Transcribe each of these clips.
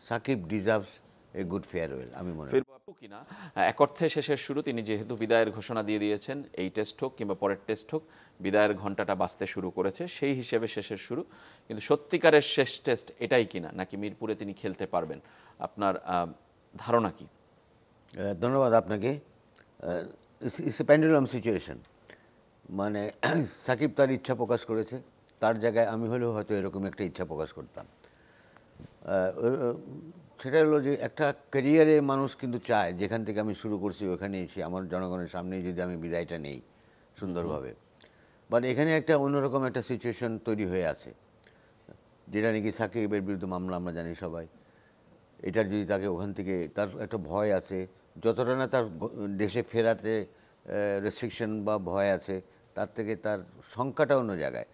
Shakib deserves a good farewell আমি মনে করি। ফিরবো আপু কিনা এক অর্থে শেষের শুরু, তিনি যেহেতু বিদায়ের ঘোষণা দিয়ে দিয়েছেন, এই টেস্ট হোক কিংবা পরের টেস্ট হোক বিদায়ের ঘন্টাটা বাজতে শুরু করেছে, সেই হিসেবে শেষের শুরু। কিন্তু সত্যিকারের শেষ টেস্ট এটাই কিনা, নাকি মিরপুরে তিনি খেলতে পারবেন? আপনার ধারণা কি? ধন্যবাদ আপনাকে। It's a pendulum situation. মানে সাকিব তার ইচ্ছা প্রকাশ করেছে, তার জায়গায় আমি হলেও হয়তো এরকম একটা ইচ্ছা প্রকাশ করতাম। সেটা হলো যে একটা ক্যারিয়ারে মানুষ কিন্তু চায় যেখান থেকে আমি শুরু করছি ওখানে এসে আমার জনগণের সামনেই যদি আমি বিদায়টা নেই সুন্দরভাবে। বাট এখানে একটা অন্যরকম একটা সিচুয়েশন তৈরি হয়ে আছে, যেটা নাকি সাকিবের বিরুদ্ধে মামলা আমরা জানি সবাই। এটার যদি তাকে ওখান থেকে, তার একটা ভয় আছে, যতটা না তার দেশে ফেরাতে রেস্ট্রিকশন বা ভয় আছে, তার থেকে তার সংখ্যাটা অন্য জায়গায়,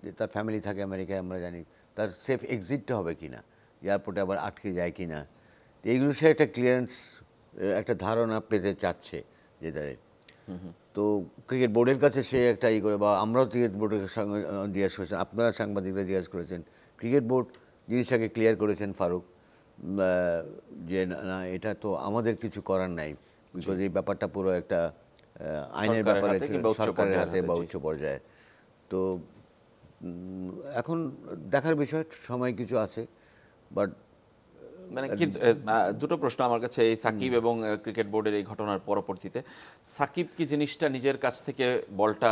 যে তার ফ্যামিলি থাকে আমেরিকায় আমরা জানি, তার সেফ এক্সিটটা হবে কি না, এয়ারপোর্টে আবার আটকে যায় কি না, এইগুলো সে একটা ক্লিয়ারেন্স, একটা ধারণা পেতে চাচ্ছে যে তাদের। তো ক্রিকেট বোর্ডের কাছে সে একটা করে, বা আমরাও ক্রিকেট বোর্ডের সঙ্গে জিজ্ঞাসা করেছেন, আপনারা সাংবাদিকরা জিজ্ঞাসা করেছেন, ক্রিকেট বোর্ড জিনিসটাকে ক্লিয়ার করেছেন ফারুক, যে না এটা তো আমাদের কিছু করার নাই, বিকজ এই ব্যাপারটা পুরো একটা আইনের ব্যাপারে, সরকারের হাতে বা উচ্চ পর্যায়ে। তো এখন দেখার বিষয়, সময় কিছু আছে। বাট মানে কি, দুটো প্রশ্ন আমার কাছে এই সাকিব এবং ক্রিকেট বোর্ডের এই ঘটনার পরবর্তীতে। সাকিব কি জিনিসটা নিজের কাছ থেকে বলটা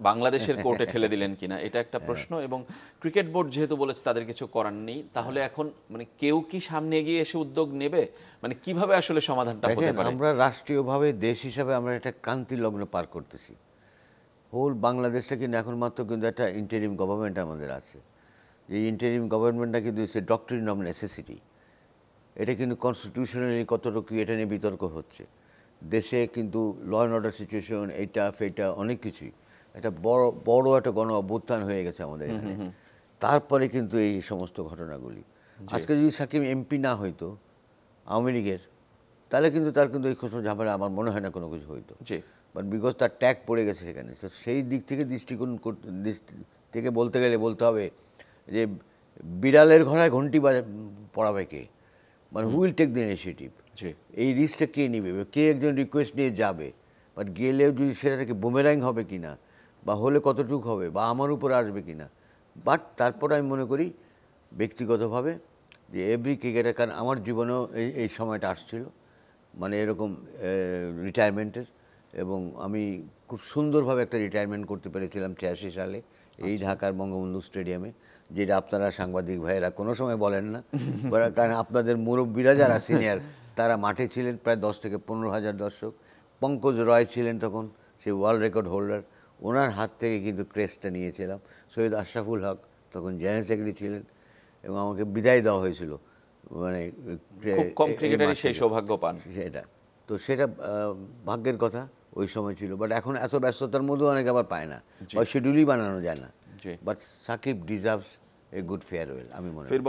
বাংলাদেশের কোর্টে ঠেলে দিলেন কিনা, এটা একটা প্রশ্ন। এবং ক্রিকেট বোর্ড যেহেতু বলেছে তাদের কিছু করার নেই, তাহলে এখন মানে কেউ কি সামনে এগিয়ে এসে উদ্যোগ নেবে? মানে কিভাবে আসলে সমাধানটা হতে পারে? আমরা রাষ্ট্রীয়ভাবে দেশ হিসাবে আমরা একটা ক্রান্তি লগ্ন পার করতেছি। হোল বাংলাদেশটা কিন্তু এখন মাত্র কিন্তু একটা ইন্টারিম গভর্নমেন্ট আমাদের আছে। এই ইন্টারিম গভর্নমেন্টটা কিন্তু it's a doctrine of necessity. এটা কিন্তু কনস্টিটিউশনালি কতটুকু এটা নিয়ে বিতর্ক হচ্ছে দেশে, কিন্তু ল অ্যান্ড অর্ডার সিচুয়েশন, এইটা ফেটা অনেক কিছুই একটা বড় বড় একটা গণ অভ্যুত্থান হয়ে গেছে আমাদের এখানে। তারপরে কিন্তু এই সমস্ত ঘটনাগুলি, আজকে যদি সাকিব এমপি না হইতো আওয়ামী লীগের, তাহলে কিন্তু তার কিন্তু এই খোঁজ ঝামেলা আমার মনে হয় না কোনো কিছু হইতো। বাট বিকজ তার ট্যাগ পড়ে গেছে সেখানে, তো সেই দিক থেকে দৃষ্টিকোণ থেকে বলতে গেলে বলতে হবে যে বিড়ালের ঘোড়ায় ঘন্টি পড়াবে কে, মানে who will take the initiative, এই রিস্কটা কে নিবে, কে একজন রিকোয়েস্ট নিয়ে যাবে, বাট গেলেও যদি সেটাকে বুমেরাং হবে কি না, বা হলে কতটুকু হবে, বা আমার উপরে আসবে কি না। বাট তারপরে আমি মনে করি ব্যক্তিগতভাবে যে এভরি ক্রিকেটার, কারণ আমার জীবনেও এই সময়টা আসছিল, মানে এরকম রিটায়ারমেন্টের, এবং আমি খুব সুন্দরভাবে একটা রিটায়ারমেন্ট করতে পেরেছিলাম 86 সালে এই ঢাকার বঙ্গবন্ধু স্টেডিয়ামে, যেটা আপনারা সাংবাদিক ভাইয়েরা কোনো সময় বলেন না, কারণ আপনাদের মুরব্বীরা যারা সিনিয়র তারা মাঠে ছিলেন, প্রায় 10 থেকে 15,000 দর্শক। পঙ্কজ রয় ছিলেন তখন, সে ওয়ার্ল্ড রেকর্ড হোল্ডার, ওনার হাত থেকে কিন্তু ক্রেস্টটা নিয়েছিলাম। সৈয়দ আশরাফুল হক তখন জেনারেল সেক্রেটারি ছিলেন, এবং আমাকে বিদায় দেওয়া হয়েছিল, মানে খুব কম ক্রিকেটারই সেই সৌভাগ্য পান। সেটা তো সেটা ভাগ্যের কথা ওই সময় ছিল। বাট এখন এত ব্যস্ততার মধ্যেও অনেকে আবার পায় না, বা শিডিউলই বানানো যায় না। But Shakib deserves a good farewell আমি মনে করি।